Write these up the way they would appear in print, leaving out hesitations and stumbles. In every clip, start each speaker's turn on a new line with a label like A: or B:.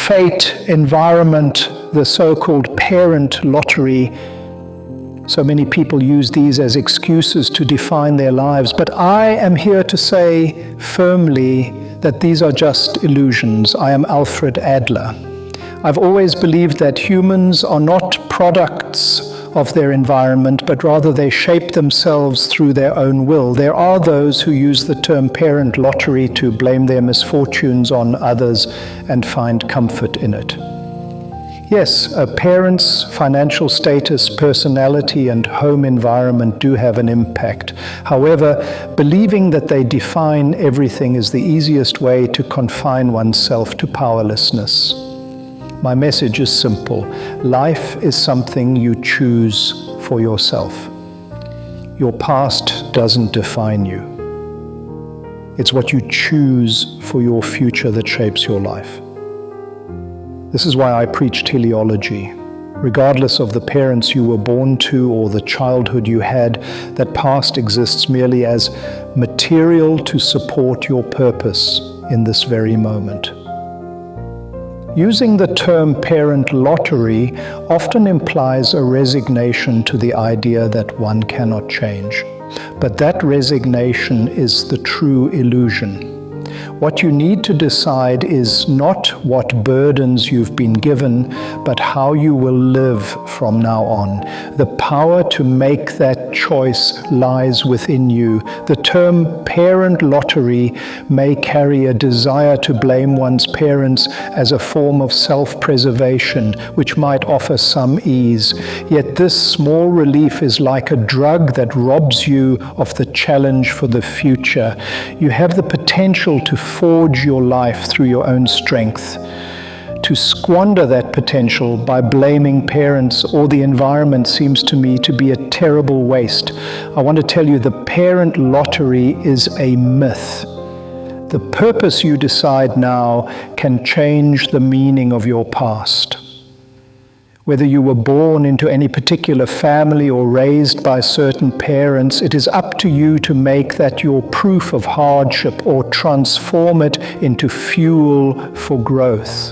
A: fate, environment, the so-called parent lottery. So many people use these as excuses to define their lives, but I am here to say firmly that these are just illusions. I am Alfred Adler. I've always believed that humans are not products of their environment, but rather they shape themselves through their own will. There are those who use the term parent lottery to blame their misfortunes on others and find comfort in it. Yes, a parent's financial status, personality, and home environment do have an impact. However, believing that they define everything is the easiest way to confine oneself to powerlessness. My message is simple. Life is something you choose for yourself. Your past doesn't define you. It's what you choose for your future that shapes your life. This is why I preach teleology. Regardless of the parents you were born to or the childhood you had, that past exists merely as material to support your purpose in this very moment. Using the term parent lottery often implies a resignation to the idea that one cannot change. But that resignation is the true illusion. What you need to decide is not what burdens you've been given, but how you will live from now on. The power to make that choice lies within you. The term parent lottery may carry a desire to blame one's parents as a form of self-preservation, which might offer some ease. Yet this small relief is like a drug that robs you of the challenge for the future. You have the potential to forge your life through your own strength. To squander that potential by blaming parents or the environment seems to me to be a terrible waste. I want to tell you the parent lottery is a myth. The purpose you decide now can change the meaning of your past. Whether you were born into any particular family or raised by certain parents, it is up to you to make that your proof of hardship or transform it into fuel for growth.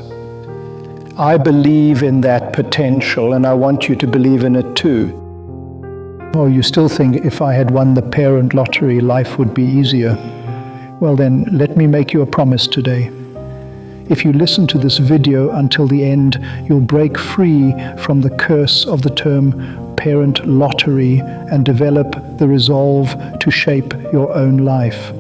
A: I believe in that potential, and I want you to believe in it too. Oh, you still think if I had won the parent lottery, life would be easier? Well then, let me make you a promise today. If you listen to this video until the end, you'll break free from the curse of the term parent lottery and develop the resolve to shape your own life.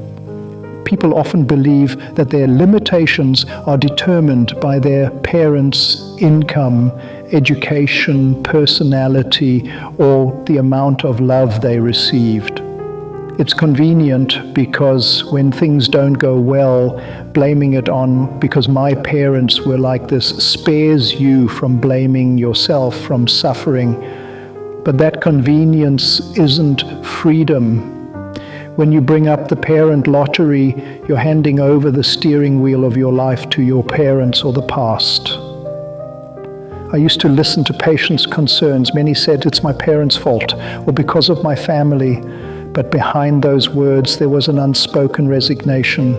A: People often believe that their limitations are determined by their parents' income, education, personality, or the amount of love they received. It's convenient because when things don't go well, blaming it on because my parents were like this spares you from blaming yourself, from suffering. But that convenience isn't freedom. When you bring up the parent lottery, you're handing over the steering wheel of your life to your parents or the past. I used to listen to patients' concerns. Many said it's my parents' fault or because of my family. But behind those words, there was an unspoken resignation.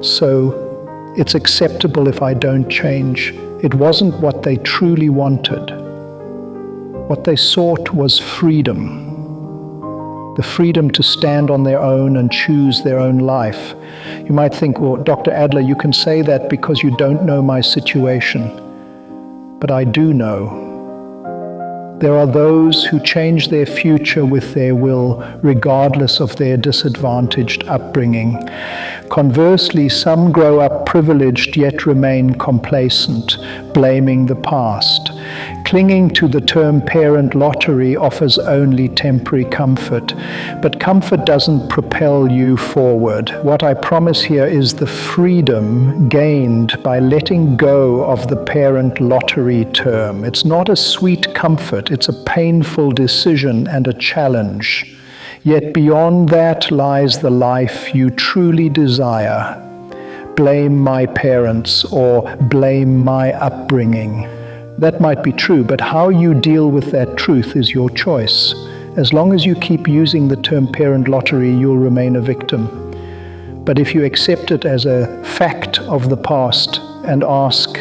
A: So it's acceptable if I don't change. It wasn't what they truly wanted. What they sought was freedom. The freedom to stand on their own and choose their own life. You might think, well, Dr. Adler, you can say that because you don't know my situation. But I do know. There are those who change their future with their will, regardless of their disadvantaged upbringing. Conversely, some grow up privileged yet remain complacent, blaming the past. Clinging to the term parent lottery offers only temporary comfort, but comfort doesn't propel you forward. What I promise here is the freedom gained by letting go of the parent lottery term. It's not a sweet comfort, it's a painful decision and a challenge. Yet beyond that lies the life you truly desire. Blame my parents or blame my upbringing. That might be true, but how you deal with that truth is your choice. As long as you keep using the term parent lottery, you'll remain a victim. But if you accept it as a fact of the past and ask,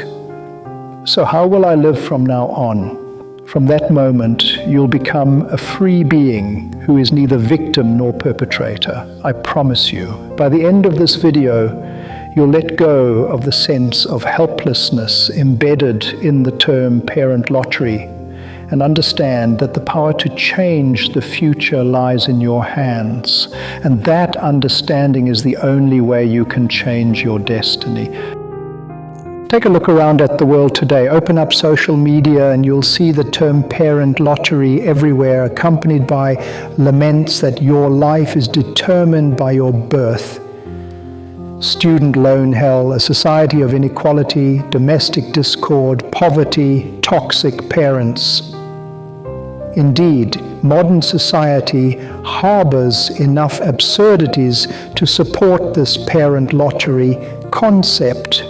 A: So how will I live from now on? From that moment, you'll become a free being who is neither victim nor perpetrator. I promise you. By the end of this video, you'll let go of the sense of helplessness embedded in the term parent lottery and understand that the power to change the future lies in your hands. And that understanding is the only way you can change your destiny. Take a look around at the world today. Open up social media and you'll see the term parent lottery everywhere, accompanied by laments that your life is determined by your birth. Student loan hell, a society of inequality, domestic discord, poverty, toxic parents. Indeed, modern society harbors enough absurdities to support this parent lottery concept.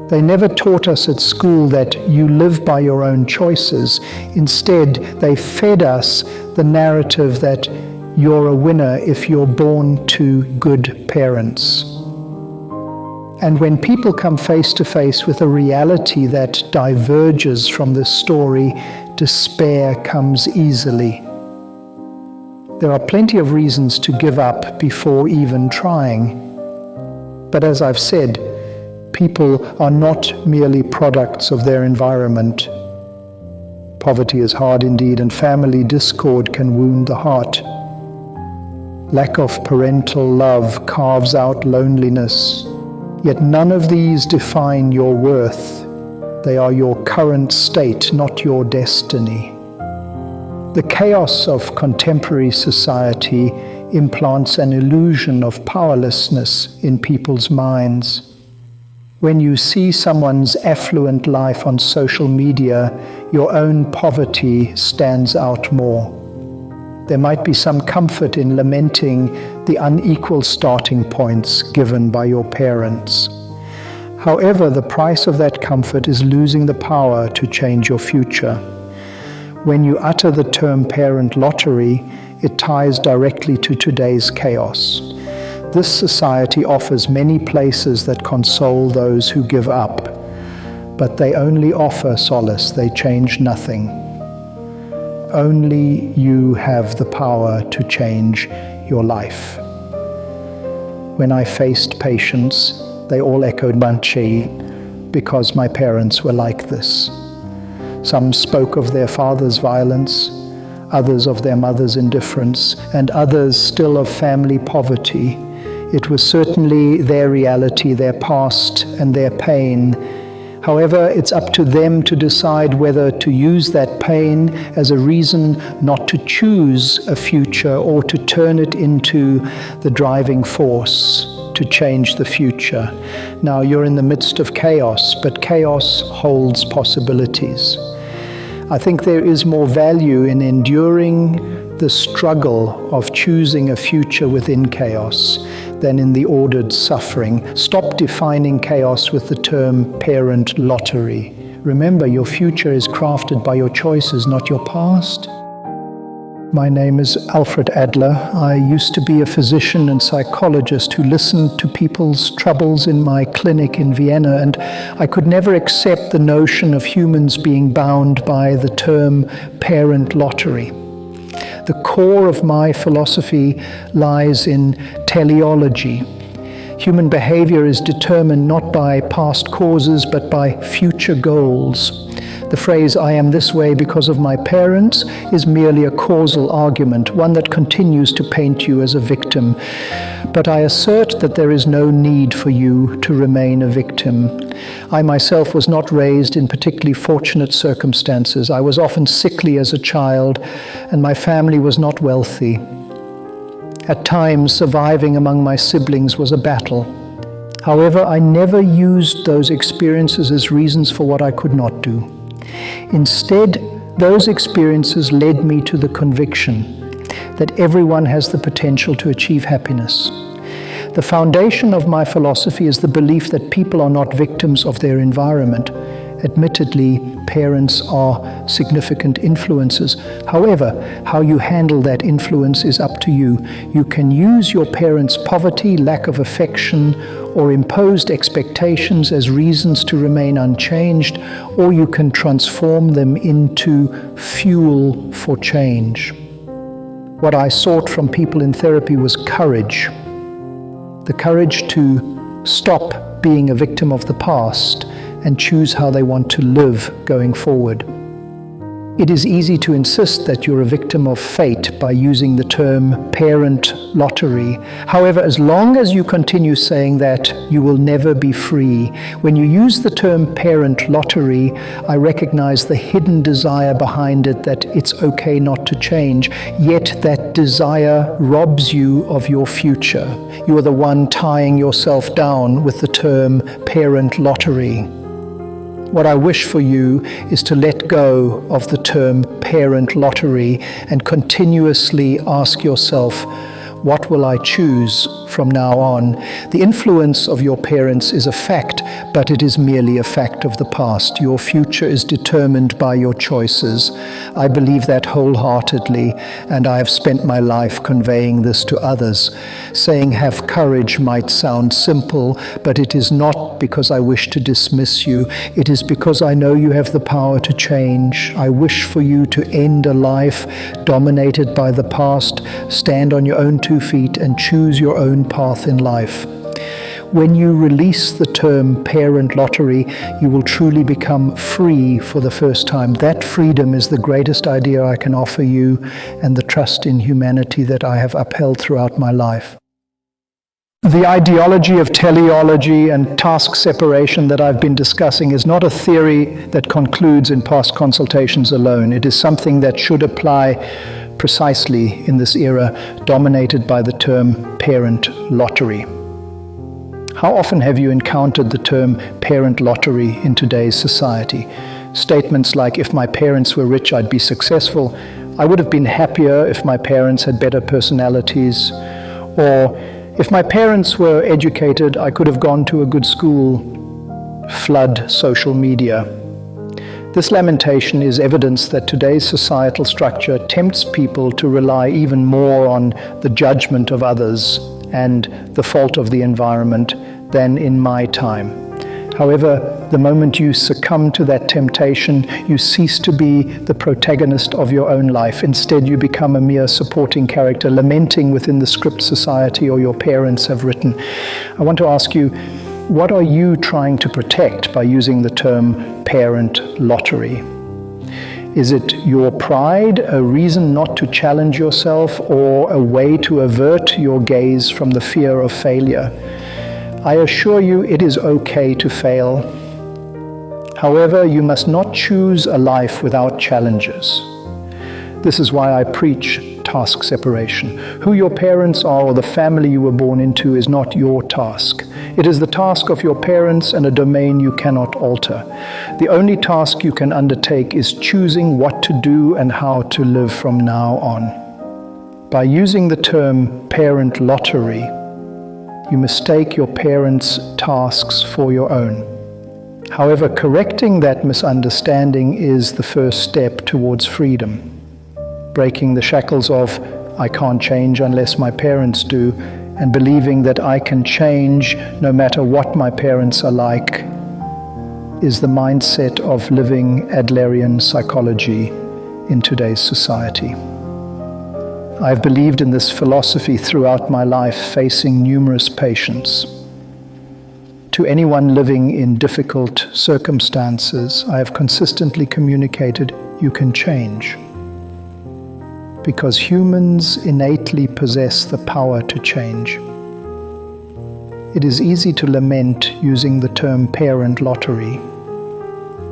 A: They never taught us at school that you live by your own choices. Instead, they fed us the narrative that you're a winner if you're born to good parents. And when people come face to face with a reality that diverges from this story, despair comes easily. There are plenty of reasons to give up before even trying. But as I've said, people are not merely products of their environment. Poverty is hard indeed, and family discord can wound the heart. Lack of parental love carves out loneliness. Yet none of these define your worth. They are your current state, not your destiny. The chaos of contemporary society implants an illusion of powerlessness in people's minds. When you see someone's affluent life on social media, your own poverty stands out more. There might be some comfort in lamenting the unequal starting points given by your parents. However, the price of that comfort is losing the power to change your future. When you utter the term parent lottery, it ties directly to today's chaos. This society offers many places that console those who give up, but they only offer solace, they change nothing. Only you have the power to change your life. When I faced patients, they all echoed Banshee, because my parents were like this. Some spoke of their father's violence, others of their mother's indifference, and others still of family poverty. It was certainly their reality, their past, and their pain. However, it's up to them to decide whether to use that pain as a reason not to choose a future or to turn it into the driving force to change the future. Now, you're in the midst of chaos, but chaos holds possibilities. I think there is more value in enduring the struggle of choosing a future within chaos than in the ordered suffering. Stop defining chaos with the term parent lottery. Remember, your future is crafted by your choices, not your past. My name is Alfred Adler. I used to be a physician and psychologist who listened to people's troubles in my clinic in Vienna, and I could never accept the notion of humans being bound by the term parent lottery. The core of my philosophy lies in teleology. Human behavior is determined not by past causes, but by future goals. The phrase, "I am this way because of my parents," is merely a causal argument, one that continues to paint you as a victim. But I assert that there is no need for you to remain a victim. I myself was not raised in particularly fortunate circumstances. I was often sickly as a child, and my family was not wealthy. At times, surviving among my siblings was a battle. However, I never used those experiences as reasons for what I could not do. Instead, those experiences led me to the conviction that everyone has the potential to achieve happiness. The foundation of my philosophy is the belief that people are not victims of their environment, Admittedly, parents are significant influences. However, how you handle that influence is up to you. You can use your parents' poverty, lack of affection, or imposed expectations as reasons to remain unchanged, or you can transform them into fuel for change. What I sought from people in therapy was courage. The courage to stop being a victim of the past and choose how they want to live going forward. It is easy to insist that you're a victim of fate by using the term parent lottery. However, as long as you continue saying that, you will never be free. When you use the term parent lottery, I recognize the hidden desire behind it, that it's okay not to change, yet that desire robs you of your future. You are the one tying yourself down with the term parent lottery. What I wish for you is to let go of the term parent lottery and continuously ask yourself, what will I choose from now on? The influence of your parents is a fact, but it is merely a fact of the past. Your future is determined by your choices. I believe that wholeheartedly, and I have spent my life conveying this to others. Saying have courage might sound simple, but it is not because I wish to dismiss you. It is because I know you have the power to change. I wish for you to end a life dominated by the past, stand on your own 2 feet, and choose your own path in life. When you release the term parent lottery, you will truly become free for the first time. That freedom is the greatest idea I can offer you, and the trust in humanity that I have upheld throughout my life. The ideology of teleology and task separation that I've been discussing is not a theory that concludes in past consultations alone. It is something that should apply precisely in this era dominated by the term parent lottery. How often have you encountered the term parent lottery in today's society? Statements like, if my parents were rich, I'd be successful. I would have been happier if my parents had better personalities. Or, if my parents were educated, I could have gone to a good school. Flood social media. This lamentation is evidence that today's societal structure tempts people to rely even more on the judgment of others and the fault of the environment than in my time. However, the moment you succumb to that temptation, you cease to be the protagonist of your own life. Instead, you become a mere supporting character, lamenting within the script society or your parents have written. I want to ask you, what are you trying to protect by using the term parent lottery? Is it your pride, a reason not to challenge yourself, or a way to avert your gaze from the fear of failure? I assure you it is okay to fail. However, you must not choose a life without challenges. This is why I preach task separation. Who your parents are or the family you were born into is not your task. It is the task of your parents and a domain you cannot alter. The only task you can undertake is choosing what to do and how to live from now on. By using the term parent lottery, you mistake your parents' tasks for your own. However, correcting that misunderstanding is the first step towards freedom. Breaking the shackles of, I can't change unless my parents do, and believing that I can change no matter what my parents are like, is the mindset of living Adlerian psychology in today's society. I've believed in this philosophy throughout my life, facing numerous patients. To anyone living in difficult circumstances, I have consistently communicated, you can change. Because humans innately possess the power to change. It is easy to lament using the term parent lottery,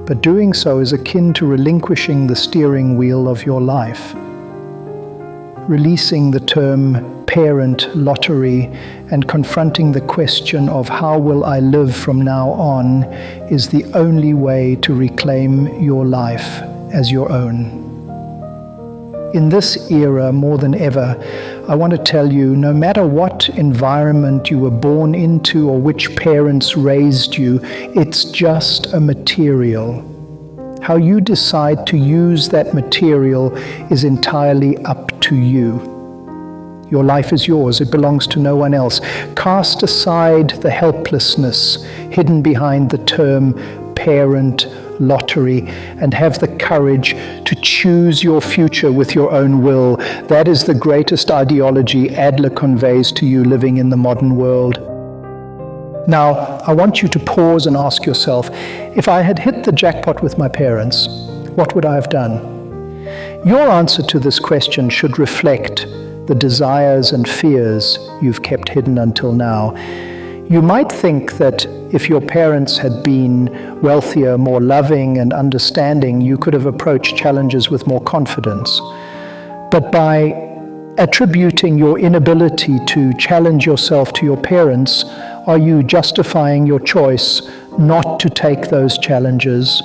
A: but doing so is akin to relinquishing the steering wheel of your life. Releasing the term parent lottery and confronting the question of how will I live from now on is the only way to reclaim your life as your own. In this era, more than ever, I want to tell you, no matter what environment you were born into or which parents raised you, it's just a material. How you decide to use that material is entirely up to you. Your life is yours. It belongs to no one else. Cast aside the helplessness hidden behind the term parent lottery and have the courage to choose your future with your own will. That is the greatest ideology Adler conveys to you living in the modern world. Now, I want you to pause and ask yourself, if I had hit the jackpot with my parents, what would I have done? Your answer to this question should reflect the desires and fears you've kept hidden until now. You might think that if your parents had been wealthier, more loving and understanding, you could have approached challenges with more confidence. But by attributing your inability to challenge yourself to your parents, are you justifying your choice not to take those challenges?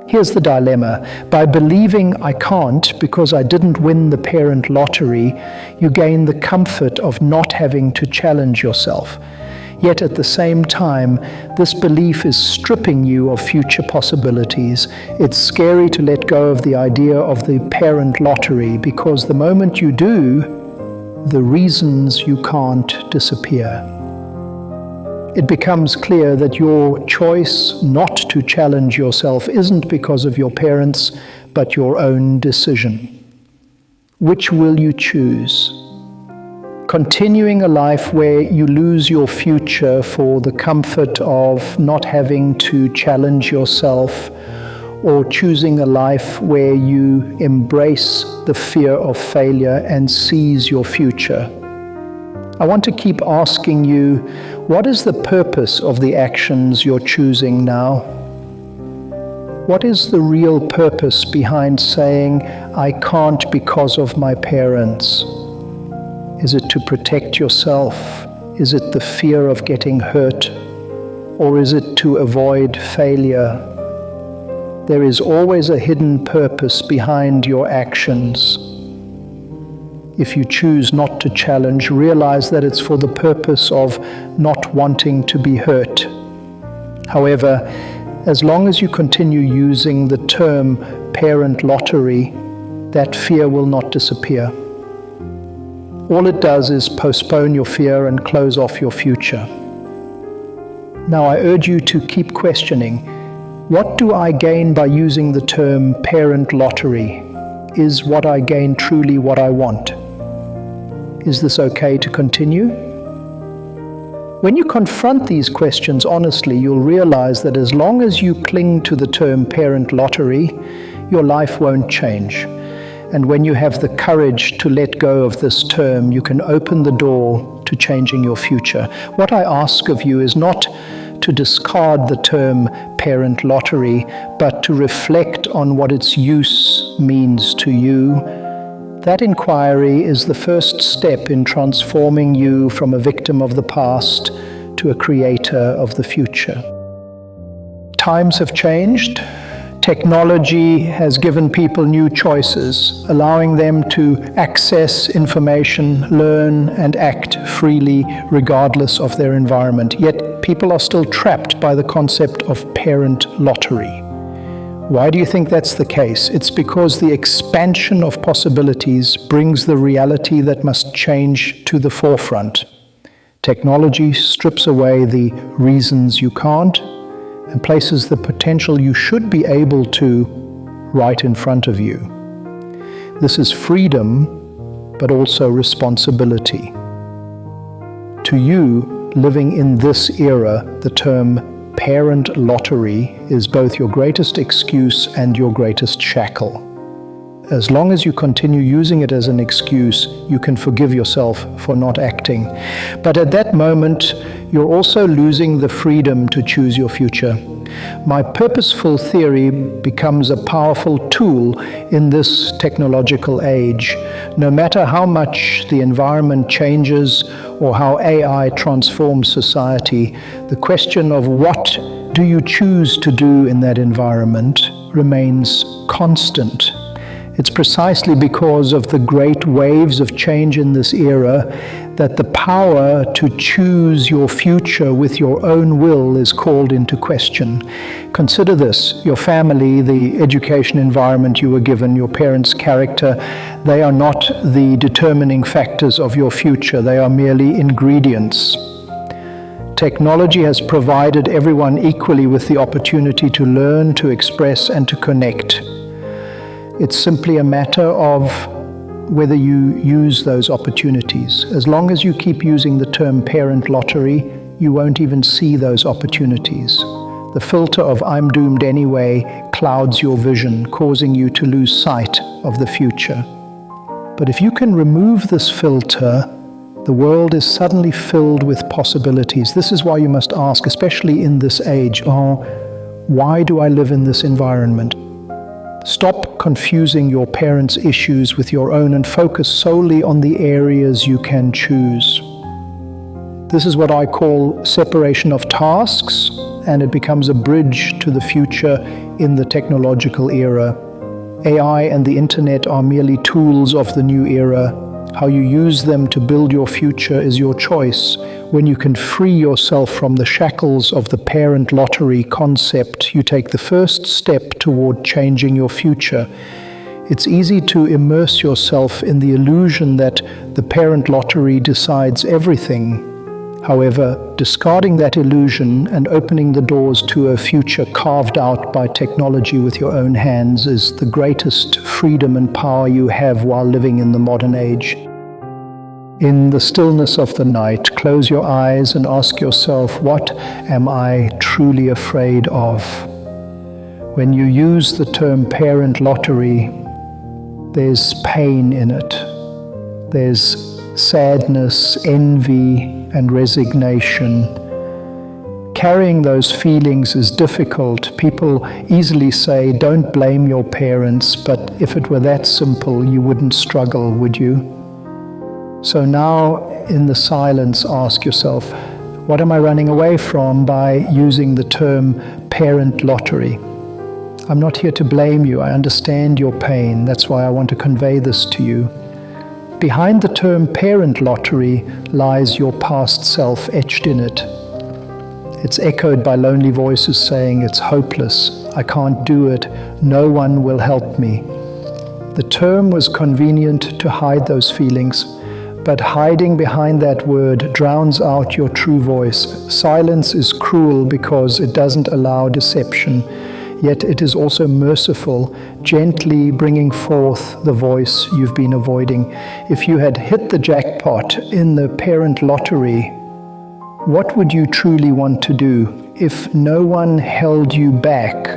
A: Here's the dilemma. By believing I can't because I didn't win the parent lottery, you gain the comfort of not having to challenge yourself. Yet at the same time, this belief is stripping you of future possibilities. It's scary to let go of the idea of the parent lottery because the moment you do, the reasons you can't disappear. It becomes clear that your choice not to challenge yourself isn't because of your parents, but your own decision. Which will you choose? Continuing a life where you lose your future for the comfort of not having to challenge yourself, or choosing a life where you embrace the fear of failure and seize your future? I want to keep asking you, what is the purpose of the actions you're choosing now? What is the real purpose behind saying, I can't because of my parents? Is it to protect yourself? Is it the fear of getting hurt? Or is it to avoid failure? There is always a hidden purpose behind your actions. If you choose not to challenge, realize that it's for the purpose of not wanting to be hurt. However, as long as you continue using the term parent lottery, that fear will not disappear. All it does is postpone your fear and close off your future. Now I urge you to keep questioning, what do I gain by using the term parent lottery? Is what I gain truly what I want? Is this okay to continue? When you confront these questions honestly, you'll realize that as long as you cling to the term parent lottery, your life won't change. And when you have the courage to let go of this term, you can open the door to changing your future. What I ask of you is not to discard the term parent lottery, but to reflect on what its use means to you. That inquiry is the first step in transforming you from a victim of the past to a creator of the future. Times have changed. Technology has given people new choices, allowing them to access information, learn, and act freely regardless of their environment. Yet people are still trapped by the concept of parent lottery. Why do you think that's the case? It's because the expansion of possibilities brings the reality that must change to the forefront. Technology strips away the reasons you can't and places the potential you should be able to right in front of you. This is freedom, but also responsibility. To you, living in this era, the term parent lottery is both your greatest excuse and your greatest shackle. As long as you continue using it as an excuse, you can forgive yourself for not acting. But at that moment, you're also losing the freedom to choose your future. My purposeful theory becomes a powerful tool in this technological age. No matter how much the environment changes or how AI transforms society, the question of what do you choose to do in that environment remains constant. It's precisely because of the great waves of change in this era that the power to choose your future with your own will is called into question. Consider this: your family, the education environment you were given, your parents' character, they are not the determining factors of your future. They are merely ingredients. Technology has provided everyone equally with the opportunity to learn, to express, and to connect. It's simply a matter of whether you use those opportunities. As long as you keep using the term parent lottery, you won't even see those opportunities. The filter of "I'm doomed anyway" clouds your vision, causing you to lose sight of the future. But if you can remove this filter, the world is suddenly filled with possibilities. This is why you must ask, especially in this age, why do I live in this environment? Stop confusing your parents' issues with your own and focus solely on the areas you can choose. This is what I call separation of tasks, and it becomes a bridge to the future in the technological era. AI and the internet are merely tools of the new era. How you use them to build your future is your choice. When you can free yourself from the shackles of the parent lottery concept, you take the first step toward changing your future. It's easy to immerse yourself in the illusion that the parent lottery decides everything. However, discarding that illusion and opening the doors to a future carved out by technology with your own hands is the greatest freedom and power you have while living in the modern age. In the stillness of the night, close your eyes and ask yourself, what am I truly afraid of? When you use the term parent lottery, there's pain in it. There's sadness, envy, and resignation. Carrying those feelings is difficult. People easily say, don't blame your parents, but if it were that simple, you wouldn't struggle, would you? So now, in the silence, ask yourself, what am I running away from by using the term parent lottery? I'm not here to blame you. I understand your pain. That's why I want to convey this to you. Behind the term parent lottery lies your past self etched in it. It's echoed by lonely voices saying, it's hopeless, I can't do it, no one will help me. The term was convenient to hide those feelings, but hiding behind that word drowns out your true voice. Silence is cruel because it doesn't allow deception, yet it is also merciful, gently bringing forth the voice you've been avoiding. If you had hit the jackpot in the parent lottery, what would you truly want to do? If no one held you back,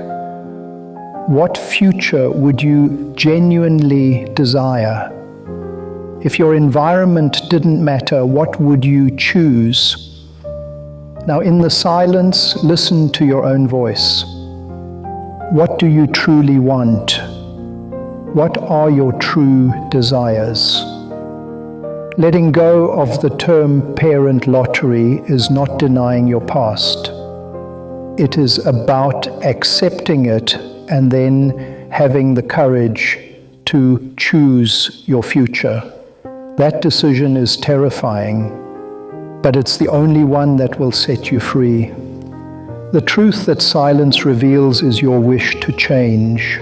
A: what future would you genuinely desire? If your environment didn't matter, what would you choose? Now, in the silence, listen to your own voice. What do you truly want? What are your true desires? Letting go of the term parent lottery is not denying your past. It is about accepting it and then having the courage to choose your future. That decision is terrifying, but it's the only one that will set you free. The truth that silence reveals is your wish to change,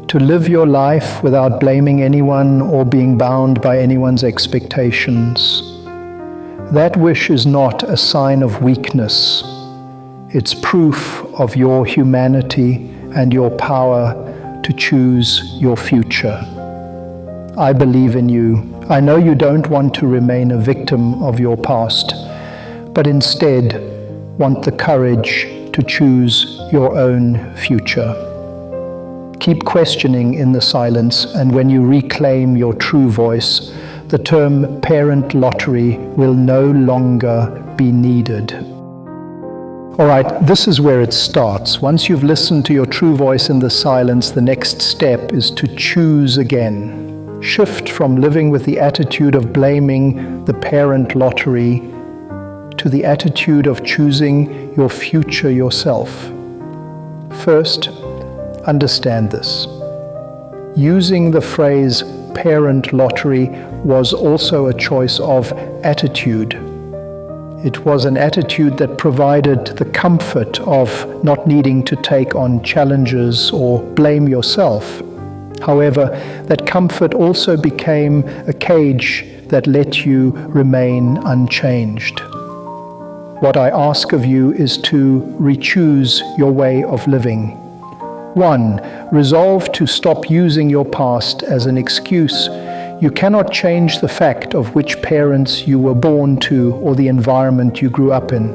A: to live your life without blaming anyone or being bound by anyone's expectations. That wish is not a sign of weakness. It's proof of your humanity and your power to choose your future. I believe in you. I know you don't want to remain a victim of your past, but instead want the courage to choose your own future. Keep questioning in the silence, and when you reclaim your true voice, the term parent lottery will no longer be needed. All right, this is where it starts. Once you've listened to your true voice in the silence, the next step is to choose again. Shift from living with the attitude of blaming the parent lottery to the attitude of choosing your future yourself. First, understand this. Using the phrase parent lottery was also a choice of attitude. It was an attitude that provided the comfort of not needing to take on challenges or blame yourself. However, that comfort also became a cage that let you remain unchanged. What I ask of you is to re-choose your way of living. 1. Resolve to stop using your past as an excuse. You cannot change the fact of which parents you were born to or the environment you grew up in.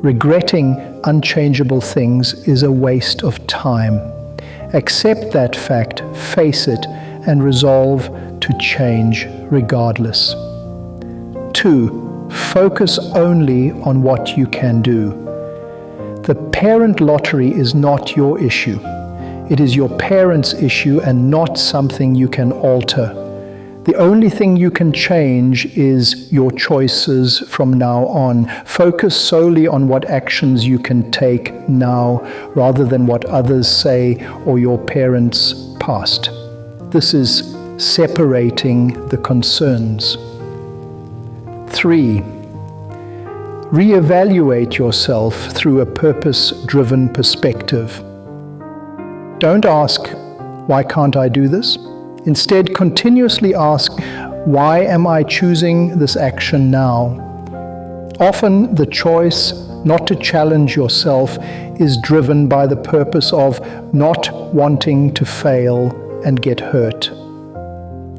A: Regretting unchangeable things is a waste of time. Accept that fact, face it, and resolve to change regardless. 2. Focus only on what you can do. The parent lottery is not your issue. It is your parents' issue and not something you can alter. The only thing you can change is your choices from now on. Focus solely on what actions you can take now rather than what others say or your parents' past. This is separating the concerns. 3. Reevaluate yourself through a purpose-driven perspective. Don't ask, why can't I do this? Instead, continuously ask, why am I choosing this action now? Often, the choice not to challenge yourself is driven by the purpose of not wanting to fail and get hurt.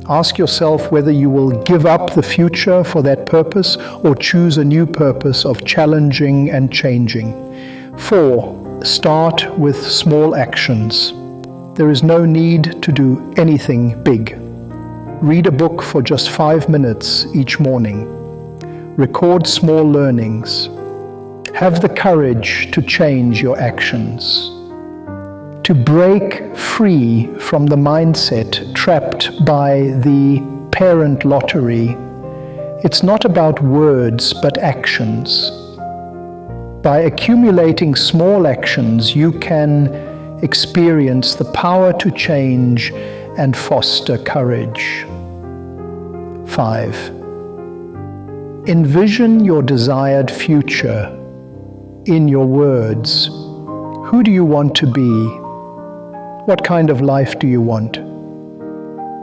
A: Ask yourself whether you will give up the future for that purpose or choose a new purpose of challenging and changing. 4. Start with small actions. There is no need to do anything big. Read a book for just 5 minutes each morning. Record small learnings. Have the courage to change your actions. To break free from the mindset trapped by the parent lottery, it's not about words but actions. By accumulating small actions, you can experience the power to change and foster courage. 5. Envision your desired future in your words. Who do you want to be? What kind of life do you want?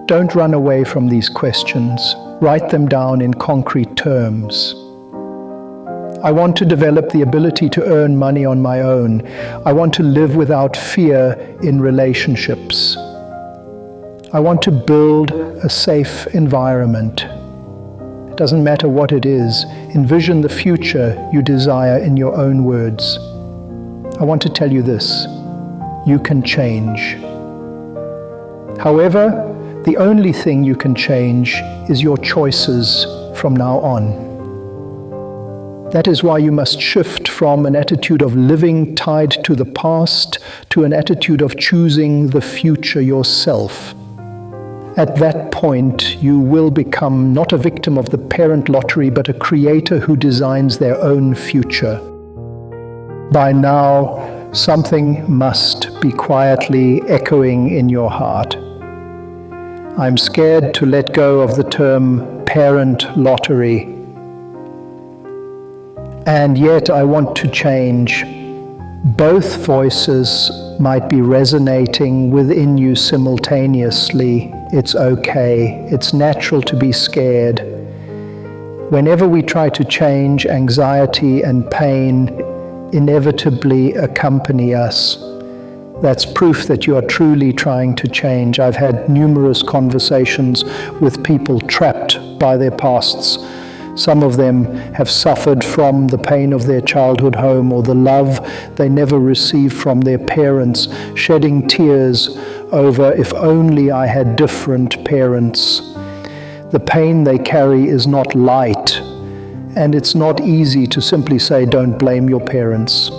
A: Don't run away from these questions. Write them down in concrete terms. I want to develop the ability to earn money on my own. I want to live without fear in relationships. I want to build a safe environment. It doesn't matter what it is. Envision the future you desire in your own words. I want to tell you this: you can change. However, the only thing you can change is your choices from now on. That is why you must shift from an attitude of living tied to the past to an attitude of choosing the future yourself. At that point, you will become not a victim of the parent lottery, but a creator who designs their own future. By now, something must be quietly echoing in your heart. I'm scared to let go of the term parent lottery. And yet I want to change. Both voices might be resonating within you simultaneously. It's okay. It's natural to be scared. Whenever we try to change, anxiety and pain inevitably accompany us. That's proof that you are truly trying to change. I've had numerous conversations with people trapped by their pasts. Some of them have suffered from the pain of their childhood home or the love they never received from their parents, shedding tears over, if only I had different parents. The pain they carry is not light, and it's not easy to simply say, don't blame your parents.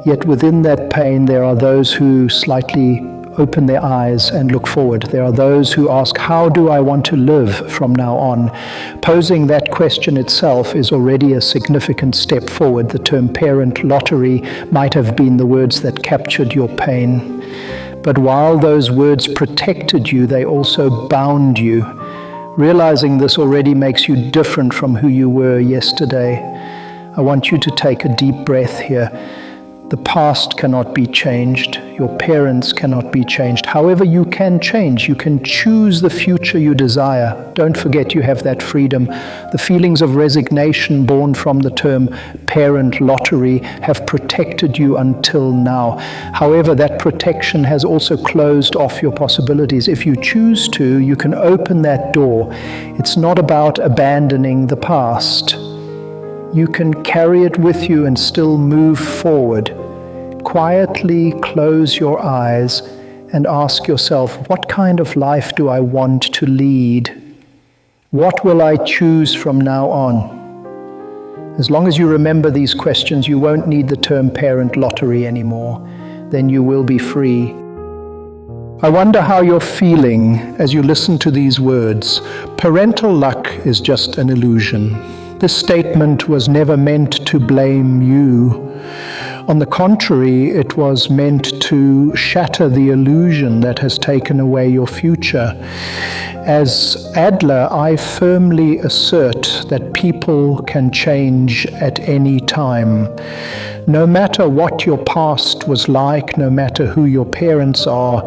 A: Yet within that pain, there are those who slightly open their eyes and look forward. There are those who ask, how do I want to live from now on? Posing that question itself is already a significant step forward. The term parent lottery might have been the words that captured your pain. But while those words protected you, they also bound you. Realizing this already makes you different from who you were yesterday. I want you to take a deep breath here. The past cannot be changed. Your parents cannot be changed. However, you can change. You can choose the future you desire. Don't forget you have that freedom. The feelings of resignation born from the term parent lottery have protected you until now. However, that protection has also closed off your possibilities. If you choose to, you can open that door. It's not about abandoning the past. You can carry it with you and still move forward. Quietly close your eyes and ask yourself, what kind of life do I want to lead? What will I choose from now on? As long as you remember these questions, you won't need the term parent lottery anymore. Then you will be free. I wonder how you're feeling as you listen to these words. Parental luck is just an illusion. This statement was never meant to blame you. On the contrary, it was meant to shatter the illusion that has taken away your future. As Adler, I firmly assert that people can change at any time. No matter what your past was like, no matter who your parents are,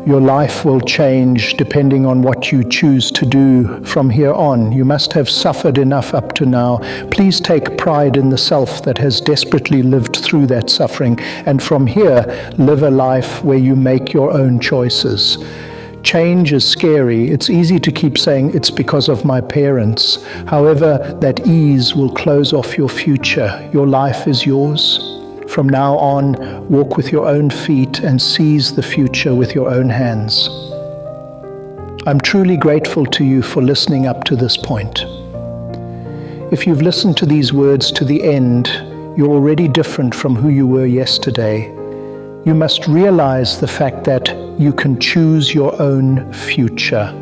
A: your life will change depending on what you choose to do from here on. You must have suffered enough up to now. Please take pride in the self that has desperately lived through that suffering, and from here, live a life where you make your own choices. Change is scary. It's easy to keep saying it's because of my parents. However, that ease will close off your future. Your life is yours. From now on, walk with your own feet and seize the future with your own hands. I'm truly grateful to you for listening up to this point. If you've listened to these words to the end, you're already different from who you were yesterday. You must realize the fact that you can choose your own future.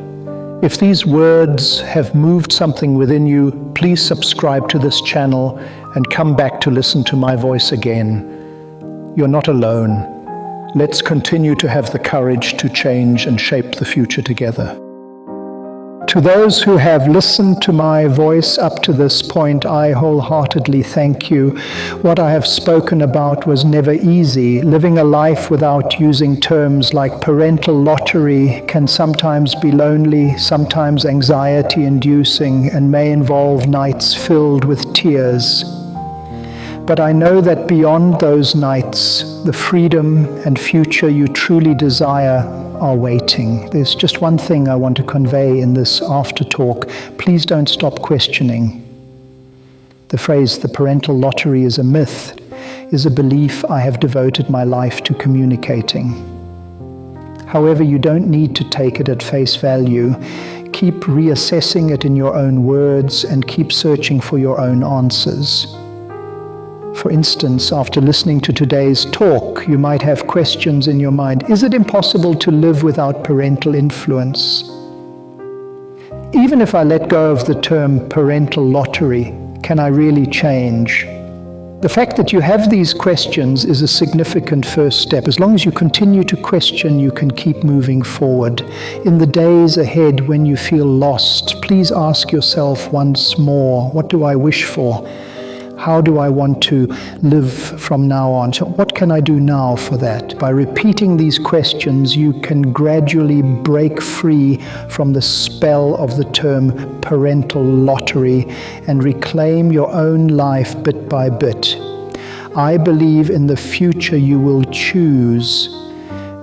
A: If these words have moved something within you, please subscribe to this channel and come back to listen to my voice again. You're not alone. Let's continue to have the courage to change and shape the future together. To those who have listened to my voice up to this point, I wholeheartedly thank you. What I have spoken about was never easy. Living a life without using terms like parental lottery can sometimes be lonely, sometimes anxiety-inducing, and may involve nights filled with tears. But I know that beyond those nights, the freedom and future you truly desire are waiting. There's just one thing I want to convey in this after talk. Please don't stop questioning. The phrase, the parental lottery is a myth, is a belief I have devoted my life to communicating. However, you don't need to take it at face value. Keep reassessing it in your own words and keep searching for your own answers. For instance, after listening to today's talk, you might have questions in your mind. Is it impossible to live without parental influence? Even if I let go of the term parental lottery, can I really change? The fact that you have these questions is a significant first step. As long as you continue to question, you can keep moving forward. In the days ahead when you feel lost, please ask yourself once more, what do I wish for? How do I want to live from now on? So what can I do now for that? By repeating these questions, you can gradually break free from the spell of the term parental lottery and reclaim your own life bit by bit. I believe in the future you will choose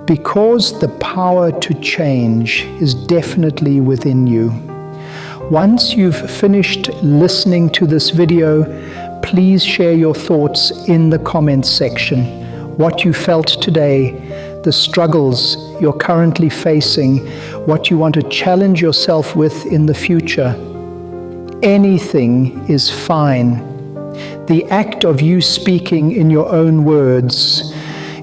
A: because the power to change is definitely within you. Once you've finished listening to this video, please share your thoughts in the comments section. What you felt today, the struggles you're currently facing, what you want to challenge yourself with in the future. Anything is fine. The act of you speaking in your own words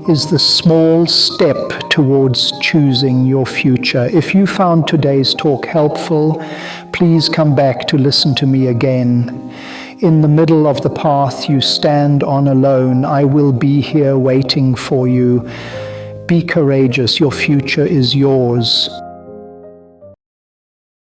A: is the small step towards choosing your future. If you found today's talk helpful, please come back to listen to me again. In the middle of the path you stand on alone, I will be here waiting for you. Be courageous. Your future is yours.